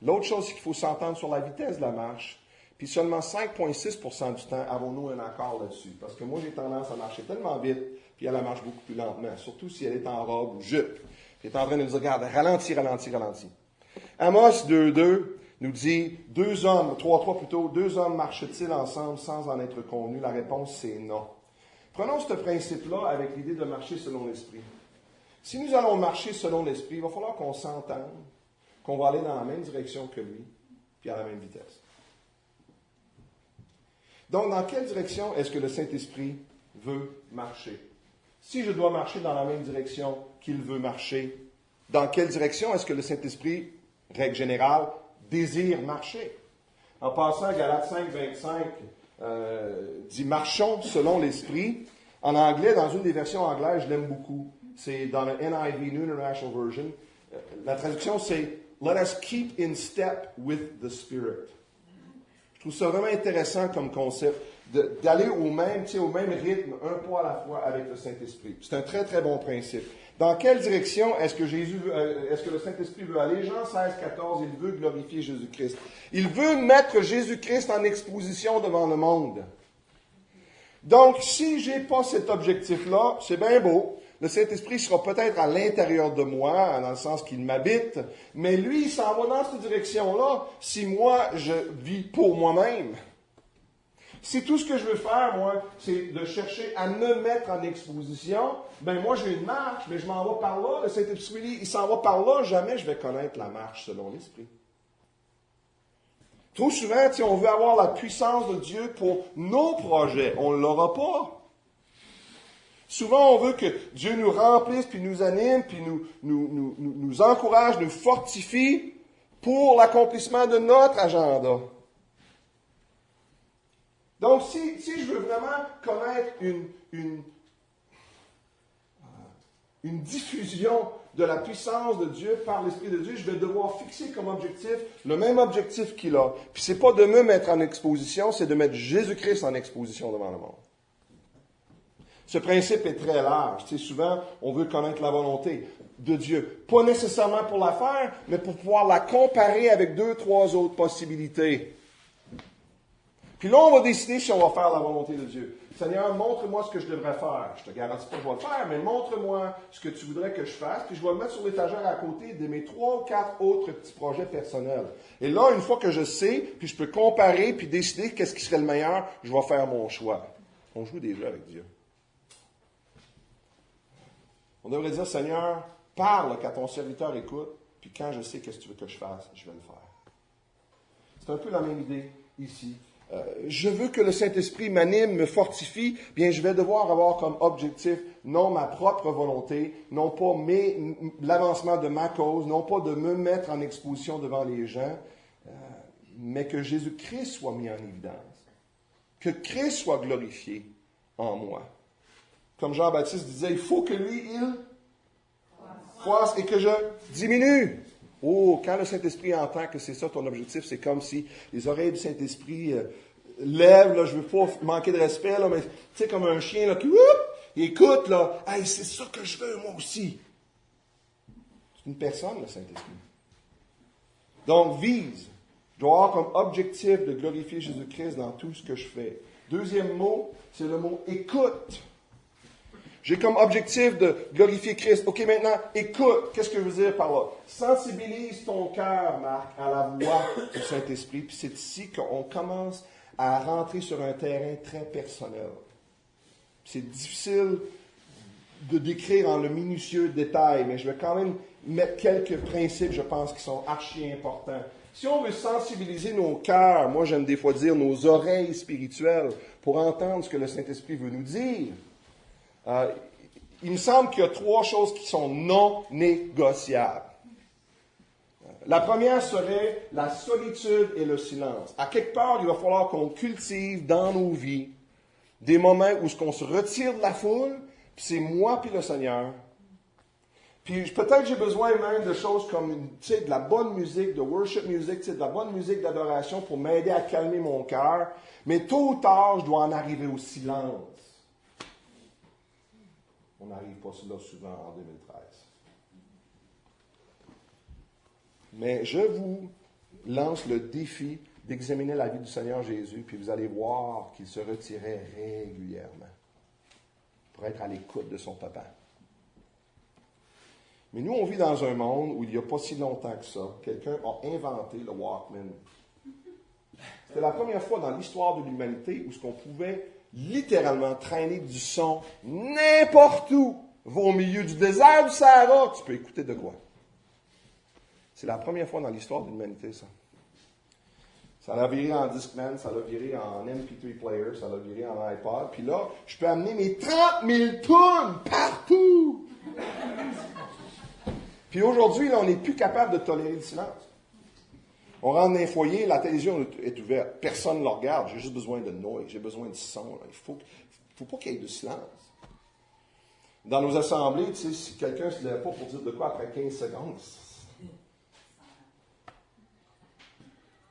L'autre chose, c'est qu'il faut s'entendre sur la vitesse de la marche. Puis seulement 5,6% du temps avons-nous un accord là-dessus. Parce que moi, j'ai tendance à marcher tellement vite, puis elle marche beaucoup plus lentement. Surtout si elle est en robe ou jupe. Elle est en train de nous dire, regarde, ralentis, ralentis, ralentis. Amos 2,2 nous dit, 2 hommes, 3,3 plutôt, 2 hommes marchent-ils ensemble sans en être convenus? La réponse, c'est non. Prenons ce principe-là avec l'idée de marcher selon l'Esprit. Si nous allons marcher selon l'Esprit, il va falloir qu'on s'entende, qu'on va aller dans la même direction que lui, puis à la même vitesse. Donc, dans quelle direction est-ce que le Saint-Esprit veut marcher? Si je dois marcher dans la même direction qu'il veut marcher, dans quelle direction est-ce que le Saint-Esprit, règle générale, désire marcher? En passant, Galates 5, 25 dit « Marchons selon l'Esprit ». En anglais, dans une des versions anglaises, je l'aime beaucoup. C'est dans le NIV, New International Version. La traduction, c'est « Let us keep in step with the Spirit ». Je trouve ça vraiment intéressant comme concept, d'aller au même rythme, un pas à la fois avec le Saint-Esprit. C'est un très, très bon principe. Dans quelle direction est-ce que le Saint-Esprit veut aller? Jean 16, 14, il veut glorifier Jésus-Christ. Il veut mettre Jésus-Christ en exposition devant le monde. Donc, si je n'ai pas cet objectif-là, c'est bien beau. Le Saint-Esprit sera peut-être à l'intérieur de moi, dans le sens qu'il m'habite, mais lui, il s'en va dans cette direction-là si moi, je vis pour moi-même. Si tout ce que je veux faire, moi, c'est de chercher à me mettre en exposition, ben moi, j'ai une marche, mais je m'en vais par là. Le Saint-Esprit, il s'en va par là, jamais je vais connaître la marche selon l'Esprit. Trop souvent, on veut avoir la puissance de Dieu pour nos projets. On ne l'aura pas. Souvent, on veut que Dieu nous remplisse, puis nous anime, puis nous encourage, nous fortifie pour l'accomplissement de notre agenda. Donc, si je veux vraiment connaître une diffusion de la puissance de Dieu par l'Esprit de Dieu, je vais devoir fixer comme objectif le même objectif qu'il a. Puis c'est pas de me mettre en exposition, c'est de mettre Jésus-Christ en exposition devant le monde. Ce principe est très large. Souvent, on veut connaître la volonté de Dieu. Pas nécessairement pour la faire, mais pour pouvoir la comparer avec 2, 3 autres possibilités. Puis là, on va décider si on va faire la volonté de Dieu. Seigneur, montre-moi ce que je devrais faire. Je ne te garantis pas que je vais le faire, mais montre-moi ce que tu voudrais que je fasse, puis je vais le mettre sur l'étagère à côté de mes 3 ou 4 autres petits projets personnels. Et là, une fois que je sais, puis je peux comparer, puis décider qu'est-ce qui serait le meilleur, je vais faire mon choix. On joue des jeux avec Dieu. On devrait dire, Seigneur, parle qu'à ton serviteur écoute, puis quand je sais qu'est-ce que tu veux que je fasse, je vais le faire. C'est un peu la même idée ici. Je veux que le Saint-Esprit m'anime, me fortifie, bien je vais devoir avoir comme objectif non ma propre volonté, non pas l'avancement de ma cause, non pas de me mettre en exposition devant les gens, mais que Jésus-Christ soit mis en évidence, que Christ soit glorifié en moi. Comme Jean-Baptiste disait, il faut que lui, il croisse et que je diminue. Oh, quand le Saint-Esprit entend que c'est ça ton objectif, c'est comme si les oreilles du Saint-Esprit lèvent, là, je ne veux pas manquer de respect, là, mais tu sais, comme un chien là, qui écoute, là, hey, c'est ça que je veux, moi aussi. C'est une personne, le Saint-Esprit. Donc, vise. Je dois avoir comme objectif de glorifier Jésus-Christ dans tout ce que je fais. Deuxième mot, c'est le mot écoute. J'ai comme objectif de glorifier Christ. OK, maintenant, écoute. Qu'est-ce que je veux dire par là? Sensibilise ton cœur, Marc, à la voix du Saint-Esprit. Puis c'est ici qu'on commence à rentrer sur un terrain très personnel. C'est difficile de décrire en le minutieux détail, mais je vais quand même mettre quelques principes, je pense, qui sont archi importants. Si on veut sensibiliser nos cœurs, moi j'aime des fois dire nos oreilles spirituelles, pour entendre ce que le Saint-Esprit veut nous dire, il me semble qu'il y a 3 choses qui sont non négociables. La première serait la solitude et le silence. À quelque part, il va falloir qu'on cultive dans nos vies des moments où on se retire de la foule, puis c'est moi puis le Seigneur. Puis peut-être j'ai besoin même de choses comme de la bonne musique, de worship music, de la bonne musique d'adoration pour m'aider à calmer mon cœur. Mais tôt ou tard, je dois en arriver au silence. On n'arrive pas là souvent en 2013. Mais je vous lance le défi d'examiner la vie du Seigneur Jésus, puis vous allez voir qu'il se retirait régulièrement pour être à l'écoute de son papa. Mais nous, on vit dans un monde où il n'y a pas si longtemps que ça, quelqu'un a inventé le Walkman. C'était la première fois dans l'histoire de l'humanité où ce qu'on pouvait littéralement traîner du son n'importe où. Va au milieu du désert du Sahara, tu peux écouter de quoi. C'est la première fois dans l'histoire de l'humanité, ça. Ça l'a viré en Discman, ça l'a viré en MP3 player, ça l'a viré en iPod. Puis là, je peux amener mes 30 000 tunes partout. Puis aujourd'hui, là, on n'est plus capable de tolérer le silence. On rentre dans un foyer, la télévision est ouverte. Personne ne le regarde. J'ai juste besoin de noise, j'ai besoin de son. Là. Il faut pas qu'il y ait de silence. Dans nos assemblées, tu sais, si quelqu'un ne se lève pas pour dire de quoi après 15 secondes,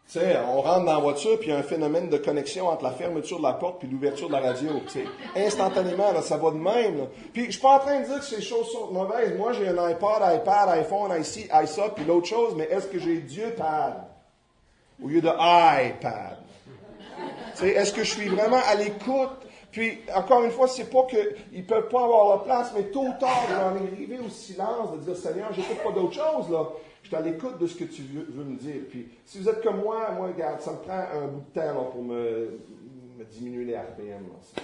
tu sais, on rentre dans la voiture, puis il y a un phénomène de connexion entre la fermeture de la porte et l'ouverture de la radio. Tu sais. Instantanément, là, ça va de même. Là. Puis je ne suis pas en train de dire que ces choses sont mauvaises. Moi, j'ai un iPod, iPhone, iSa, puis l'autre chose, mais est-ce que j'ai Dieu pad au lieu de iPad? Tu sais, est-ce que je suis vraiment à l'écoute? Puis, encore une fois, c'est pas qu'ils ne peuvent pas avoir la place, mais tôt ou tard, je vais en arriver au silence de dire, Seigneur, j'écoute pas d'autre chose, là. Je suis à l'écoute de ce que tu veux me dire. Puis, si vous êtes comme moi, regarde, ça me prend un bout de temps là, pour me diminuer les RPM. Là.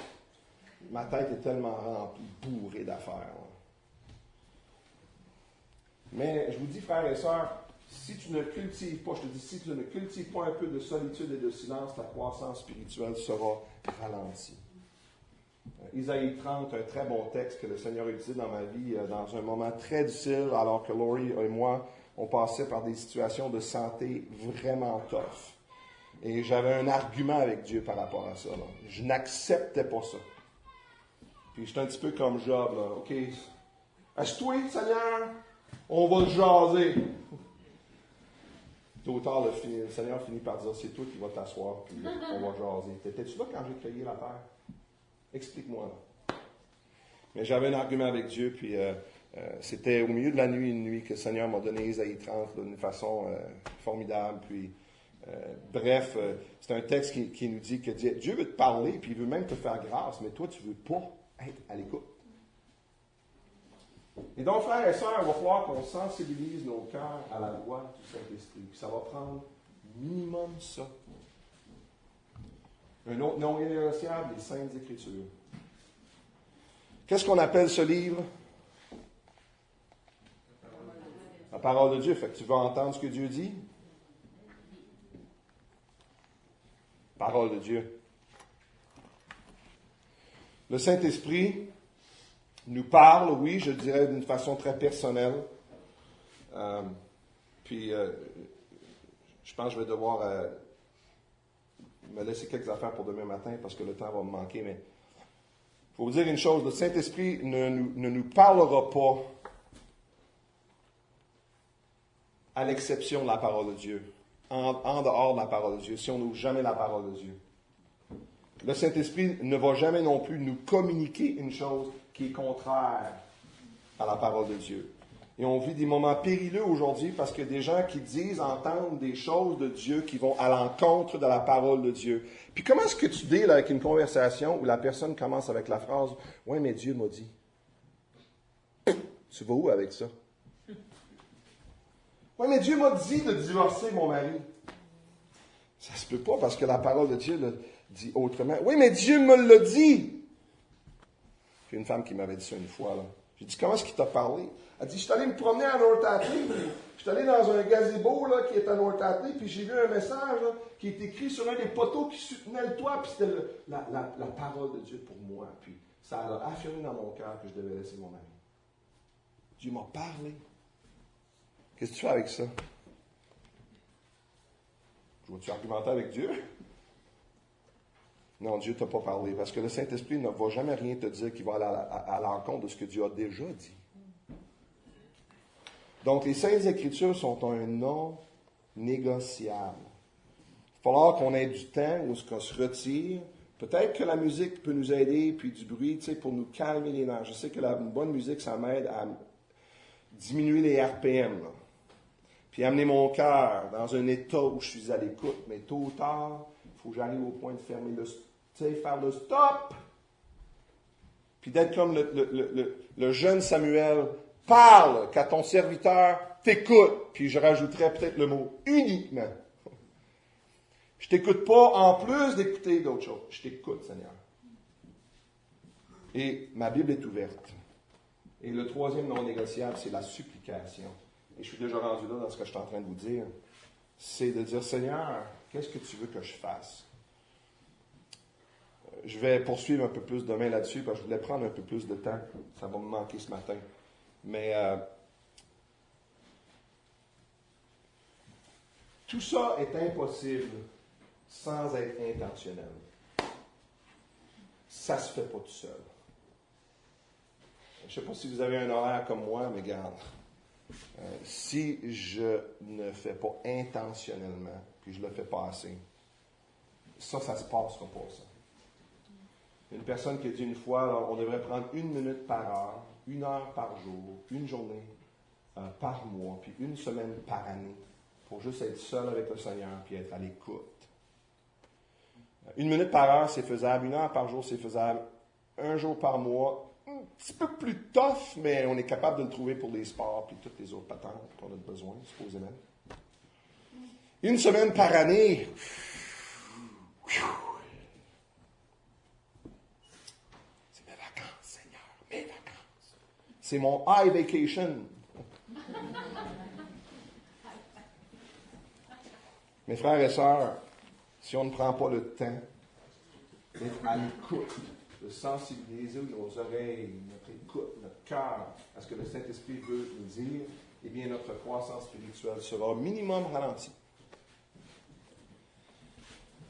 Ma tête est tellement remplie, bourrée d'affaires. Là. Mais je vous dis, frères et sœurs, si tu ne cultives pas, je te dis, si tu ne cultives pas un peu de solitude et de silence, ta croissance spirituelle sera ralentie. Isaïe 30, un très bon texte que le Seigneur a utilisé dans ma vie dans un moment très difficile, alors que Laurie et moi, on passait par des situations de santé vraiment tough. Et j'avais un argument avec Dieu par rapport à ça. Là. Je n'acceptais pas ça. Puis j'étais un petit peu comme Job, là. OK, assieds-toi, Seigneur, on va jaser. Tôt ou tard, le Seigneur finit par dire, c'est toi qui vas t'asseoir, puis on va jaser. T'étais-tu là quand j'ai créé la terre? Explique-moi. Là. Mais j'avais un argument avec Dieu, puis c'était au milieu de la nuit, une nuit, que le Seigneur m'a donné Isaïe 30 d'une façon formidable. Puis, bref, c'est un texte qui nous dit que Dieu veut te parler, puis il veut même te faire grâce, mais toi, tu ne veux pas être à l'écoute. Et donc, frères et sœurs, il va falloir qu'on sensibilise nos cœurs à la voix du Saint-Esprit. Puis ça va prendre minimum ça. Un autre nom irrénégociable, les Saintes Écritures. Qu'est-ce qu'on appelle ce livre? La parole de Dieu. Fait que tu veux entendre ce que Dieu dit? Parole de Dieu. Le Saint-Esprit nous parle, oui, je dirais d'une façon très personnelle. Puis, je pense que je vais devoir me laisser quelques affaires pour demain matin parce que le temps va me manquer. Mais il faut vous dire une chose, le Saint-Esprit ne nous parlera pas à l'exception de la parole de Dieu, en dehors de la parole de Dieu, si on n'ouvre jamais la parole de Dieu. Le Saint-Esprit ne va jamais non plus nous communiquer une chose qui est contraire à la parole de Dieu. Et on vit des moments périlleux aujourd'hui parce que des gens qui disent entendre des choses de Dieu qui vont à l'encontre de la parole de Dieu. Puis comment est-ce que tu deals avec une conversation où la personne commence avec la phrase « Ouais, mais Dieu m'a dit. » Tu vas où avec ça? « Ouais, mais Dieu m'a dit de divorcer mon mari. » Ça se peut pas parce que la parole de Dieu le dit autrement. « Oui, mais Dieu me l'a dit. » J'ai une femme qui m'avait dit ça une fois. Là. J'ai dit, comment est-ce qu'il t'a parlé? Elle dit, je suis allé me promener à North Atlee, puis je suis allé dans un gazebo là, qui est à North Atlee, puis j'ai vu un message là, qui est écrit sur un des poteaux qui soutenait le toit, puis c'était la parole de Dieu pour moi. Puis ça a affirmé dans mon cœur que je devais laisser mon ami. Dieu m'a parlé. Qu'est-ce que tu fais avec ça? Je vais-tu argumenter avec Dieu? Non, Dieu ne t'a pas parlé, parce que le Saint-Esprit ne va jamais rien te dire qui va aller à l'encontre de ce que Dieu a déjà dit. Donc, les Saintes Écritures sont un non négociable. Il va falloir qu'on ait du temps où on se retire. Peut-être que la musique peut nous aider, puis du bruit, tu sais, pour nous calmer les nerfs. Je sais que une bonne musique, ça m'aide à diminuer les RPM, là. Puis amener mon cœur dans un état où je suis à l'écoute. Mais tôt ou tard, il faut que j'arrive au point de fermer le faire le stop, puis d'être comme le jeune Samuel, parle qu'à ton serviteur t'écoute, puis je rajouterais peut-être le mot uniquement. Je t'écoute pas en plus d'écouter d'autres choses. Je t'écoute, Seigneur. Et ma Bible est ouverte. Et le troisième non négociable, c'est la supplication. Et je suis déjà rendu là dans ce que je suis en train de vous dire. C'est de dire, Seigneur, qu'est-ce que tu veux que je fasse? Je vais poursuivre un peu plus demain là-dessus, parce que je voulais prendre un peu plus de temps. Ça va me manquer ce matin. Mais tout ça est impossible sans être intentionnel. Ça ne se fait pas tout seul. Je ne sais pas si vous avez un horaire comme moi, mais regarde. Si je ne fais pas intentionnellement, puis je ne le fais pas assez, ça se passera pas, ça. Une personne qui a dit une fois, alors, on devrait prendre 1 minute par heure, 1 heure par jour, 1 journée par mois, puis 1 semaine par année, pour juste être seul avec le Seigneur, puis être à l'écoute. 1 minute par heure, c'est faisable. 1 heure par jour, c'est faisable. 1 jour par mois, un petit peu plus tough, mais on est capable de le trouver pour les sports et toutes les autres patentes qu'on a besoin, supposément. 1 semaine par année. C'est mes vacances, Seigneur, mes vacances. C'est mon high vacation. Mes frères et sœurs, si on ne prend pas le temps d'être à l'écoute, de sensibiliser nos oreilles, notre écoute, notre cœur à ce que le Saint-Esprit veut nous dire, eh bien notre croissance spirituelle sera au minimum ralentie.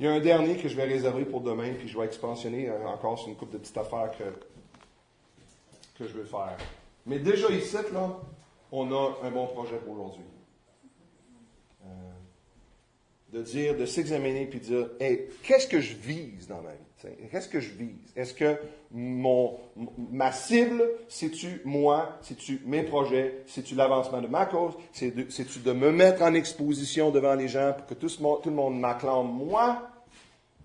Il y a un dernier que je vais réserver pour demain, puis je vais expansionner encore sur une couple de petites affaires que je veux faire. Mais déjà ici, là, on a un bon projet pour aujourd'hui. De s'examiner puis de dire, hey, qu'est-ce que je vise dans ma vie? Qu'est-ce que je vise? Est-ce que ma cible, c'est-tu moi? C'est-tu mes projets? C'est-tu l'avancement de ma cause? C'est-tu de me mettre en exposition devant les gens pour que tout le monde m'acclame moi?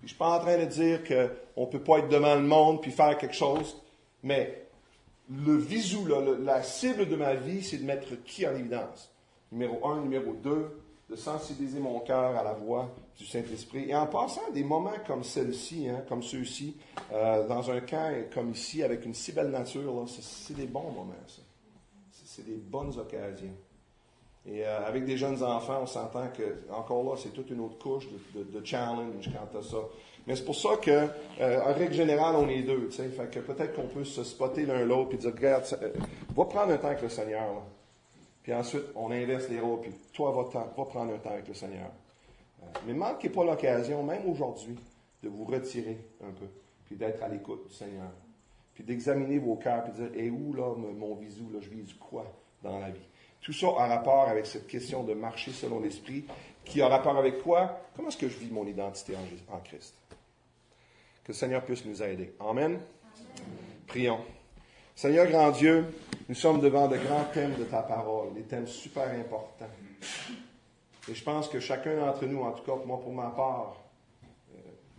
Puis je ne suis pas en train de dire qu'on ne peut pas être devant le monde puis faire quelque chose, mais le visu, la cible de ma vie, c'est de mettre qui en évidence? Numéro 1, numéro 2, de sensibiliser mon cœur à la voix du Saint-Esprit. Et en passant des moments comme celle-ci, comme ceux-ci, dans un camp comme ici, avec une si belle nature, là, c'est des bons moments, ça. C'est des bonnes occasions. Et avec des jeunes enfants, on s'entend que, encore là, c'est toute une autre couche de challenge quand tu as ça. Mais c'est pour ça que, en règle générale, on est deux, tu sais. Fait que peut-être qu'on peut se spotter l'un l'autre et dire, regarde, va prendre un temps avec le Seigneur, là. Puis ensuite, on inverse les rôles, puis toi, va prendre un temps avec le Seigneur. Mais ne manquez pas l'occasion, même aujourd'hui, de vous retirer un peu, puis d'être à l'écoute du Seigneur. Puis d'examiner vos cœurs, puis de dire, et où, là, mon visu, là, je vise quoi dans la vie? Tout ça a rapport avec cette question de marcher selon l'Esprit, qui a rapport avec quoi? Comment est-ce que je vis mon identité en Christ? Que le Seigneur puisse nous aider. Amen. Prions. Seigneur grand Dieu, nous sommes devant de grands thèmes de ta parole, des thèmes super importants. Et je pense que chacun d'entre nous, en tout cas moi pour ma part,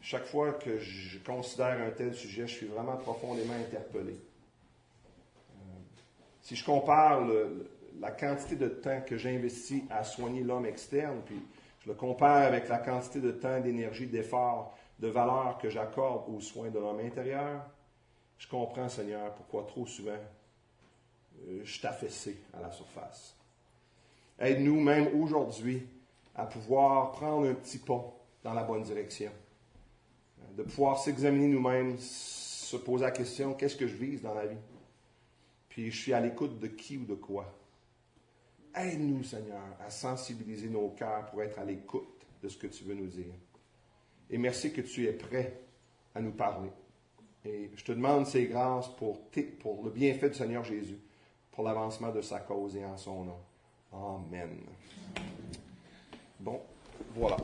chaque fois que je considère un tel sujet, je suis vraiment profondément interpellé. Si je compare la quantité de temps que j'investis à soigner l'homme externe, puis je le compare avec la quantité de temps, d'énergie, d'effort, de valeur que j'accorde aux soins de l'homme intérieur, je comprends, Seigneur, pourquoi trop souvent je suis affaissé à la surface. Aide-nous, même aujourd'hui, à pouvoir prendre un petit pas dans la bonne direction. De pouvoir s'examiner nous-mêmes, se poser la question, qu'est-ce que je vise dans la vie? Puis je suis à l'écoute de qui ou de quoi? Aide-nous, Seigneur, à sensibiliser nos cœurs pour être à l'écoute de ce que tu veux nous dire. Et merci que tu es prêt à nous parler. Et je te demande ces grâces pour le bienfait du Seigneur Jésus, pour l'avancement de sa cause et en son nom. Amen. Bon, voilà.